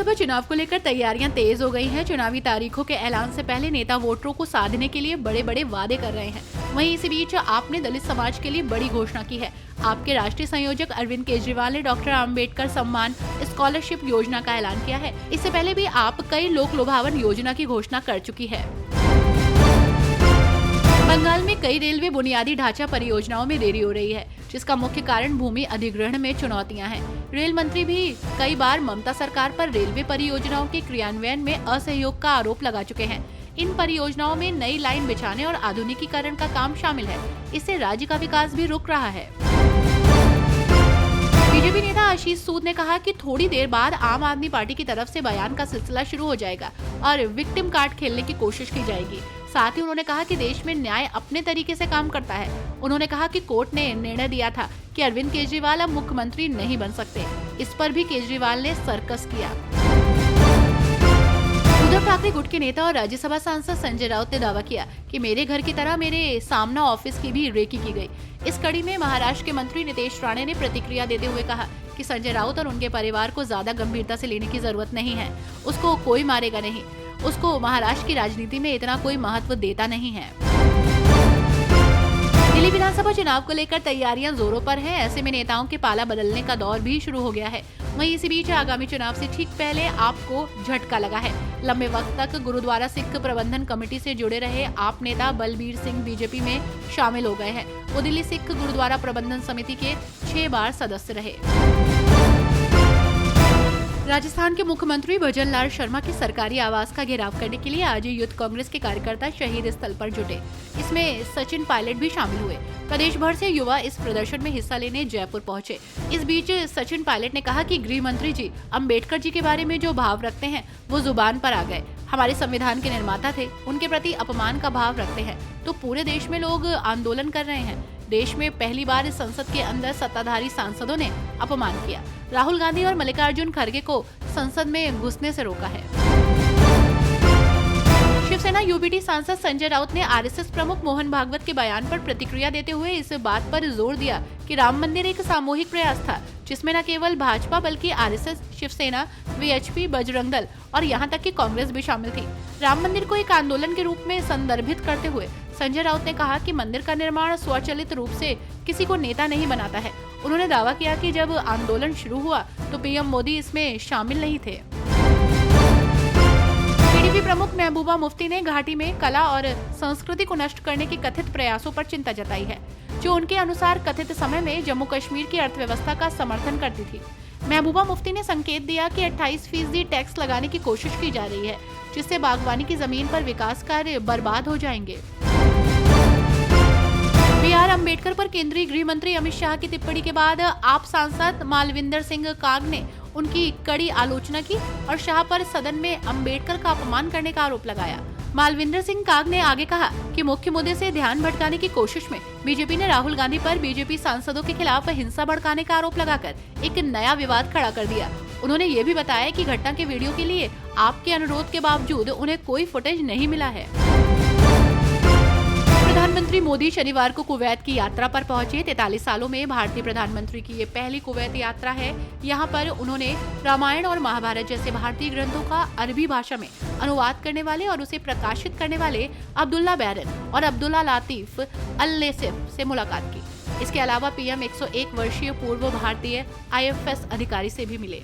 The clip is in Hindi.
विधानसभा चुनाव को लेकर तैयारियां तेज हो गई हैं। चुनावी तारीखों के ऐलान से पहले नेता वोटरों को साधने के लिए बड़े बड़े वादे कर रहे हैं। वहीं इसी बीच आपने दलित समाज के लिए बड़ी घोषणा की है। आपके राष्ट्रीय संयोजक अरविंद केजरीवाल ने डॉक्टर आम्बेडकर सम्मान स्कॉलरशिप योजना का ऐलान किया है। इससे पहले भी आप कई लोक लुभावन योजना की घोषणा कर चुकी है। बंगाल में कई रेलवे बुनियादी ढांचा परियोजनाओं में देरी हो रही है, जिसका मुख्य कारण भूमि अधिग्रहण में चुनौतियां हैं। रेल मंत्री भी कई बार ममता सरकार पर रेलवे परियोजनाओं के क्रियान्वयन में असहयोग का आरोप लगा चुके हैं। इन परियोजनाओं में नई लाइन बिछाने और आधुनिकीकरण का काम शामिल है। इससे राज्य का विकास भी रुक रहा है। बीजेपी नेता आशीष सूद ने कहा कि थोड़ी देर बाद आम आदमी पार्टी की तरफ से बयान का सिलसिला शुरू हो जाएगा और विक्टिम कार्ड खेलने की कोशिश की जाएगी। साथ ही उन्होंने कहा कि देश में न्याय अपने तरीके से काम करता है। उन्होंने कहा कि कोर्ट ने निर्णय दिया था कि अरविंद केजरीवाल अब मुख्यमंत्री नहीं बन सकते। इस पर भी केजरीवाल ने सर्कस किया। उद्धव ठाकरे गुट के नेता और राज्यसभा सांसद संजय राउत ने दावा किया कि मेरे घर की तरह मेरे सामना ऑफिस की भी रेकी की गई। इस कड़ी में महाराष्ट्र के मंत्री नितेश राणे ने प्रतिक्रिया देते हुए कहा कि संजय राउत और उनके परिवार को ज्यादा गंभीरता से लेने की जरूरत नहीं है। उसको कोई मारेगा नहीं। उसको महाराष्ट्र की राजनीति में इतना कोई महत्व देता नहीं है। दिल्ली विधानसभा चुनाव को लेकर तैयारियां जोरों पर हैं। ऐसे में नेताओं के पाला बदलने का दौर भी शुरू हो गया है। वहीं इसी बीच आगामी चुनाव से ठीक पहले आपको झटका लगा है। लंबे वक्त तक गुरुद्वारा सिख प्रबंधन कमेटी से जुड़े रहे आप नेता बलबीर सिंह बीजेपी में शामिल हो गए हैं। वो दिल्ली सिख गुरुद्वारा प्रबंधन समिति के 6 बार सदस्य रहे। राजस्थान के मुख्यमंत्री भजन लाल शर्मा के सरकारी आवास का घेराव करने के लिए आज यूथ कांग्रेस के कार्यकर्ता शहीद स्थल पर जुटे। इसमें सचिन पायलट भी शामिल हुए। प्रदेश भर से युवा इस प्रदर्शन में हिस्सा लेने जयपुर पहुंचे। इस बीच सचिन पायलट ने कहा कि गृह मंत्री जी अम्बेडकर जी के बारे में जो भाव रखते हैं वो जुबान पर आ गए। हमारे संविधान के निर्माता थे, उनके प्रति अपमान का भाव रखते हैं तो पूरे देश में लोग आंदोलन कर रहे हैं। देश में पहली बार संसद के अंदर सत्ताधारी सांसदों ने अपमान किया। राहुल गांधी और मल्लिकार्जुन खड़गे को संसद में घुसने से रोका है। शिवसेना यूबीटी सांसद संजय राउत ने आरएसएस प्रमुख मोहन भागवत के बयान पर प्रतिक्रिया देते हुए इस बात पर जोर दिया कि राम मंदिर एक सामूहिक प्रयास था, जिसमें न केवल भाजपा बल्कि आरएसएस, शिवसेना, वीएचपी, बजरंग दल और यहां तक कि कांग्रेस भी शामिल थी। राम मंदिर को एक आंदोलन के रूप में संदर्भित करते हुए संजय राउत ने कहा कि मंदिर का निर्माण स्वचालित रूप से किसी को नेता नहीं बनाता है। उन्होंने दावा किया कि जब आंदोलन शुरू हुआ तो पीएम मोदी इसमें शामिल नहीं थे। टीडीपी प्रमुख महबूबा मुफ्ती ने घाटी में कला और संस्कृति को नष्ट करने के कथित प्रयासों पर चिंता जताई है, जो उनके अनुसार कथित समय में जम्मू कश्मीर की अर्थव्यवस्था का समर्थन करती थी। महबूबा मुफ्ती ने संकेत दिया कि 28% टैक्स लगाने की कोशिश की जा रही है, जिससे बागवानी की जमीन पर विकास कार्य बर्बाद हो जाएंगे। बीआर अम्बेडकर पर केंद्रीय गृह मंत्री अमित शाह की टिप्पणी के बाद आप सांसद मालविंदर सिंह काग ने उनकी कड़ी आलोचना की और शाह पर सदन में अम्बेडकर का अपमान करने का आरोप लगाया। मालविंदर सिंह काग ने आगे कहा कि मुख्य मुद्दे से ध्यान भटकाने की कोशिश में बीजेपी ने राहुल गांधी पर बीजेपी सांसदों के खिलाफ हिंसा भड़काने का आरोप लगाकर एक नया विवाद खड़ा कर दिया। उन्होंने ये भी बताया कि घटना के वीडियो के लिए आपके अनुरोध के बावजूद उन्हें कोई फुटेज नहीं मिला है। प्रधानमंत्री मोदी शनिवार को कुवैत की यात्रा पर पहुंचे। 43 सालों में भारतीय प्रधानमंत्री की ये पहली कुवैत यात्रा है। यहाँ पर उन्होंने रामायण और महाभारत जैसे भारतीय ग्रंथों का अरबी भाषा में अनुवाद करने वाले और उसे प्रकाशित करने वाले अब्दुल्ला बैरन और अब्दुल्ला लातीफ अल-लेसिफ से मुलाकात की। इसके अलावा पीएम 101 वर्षीय पूर्व भारतीय आईएफएस अधिकारी से भी मिले।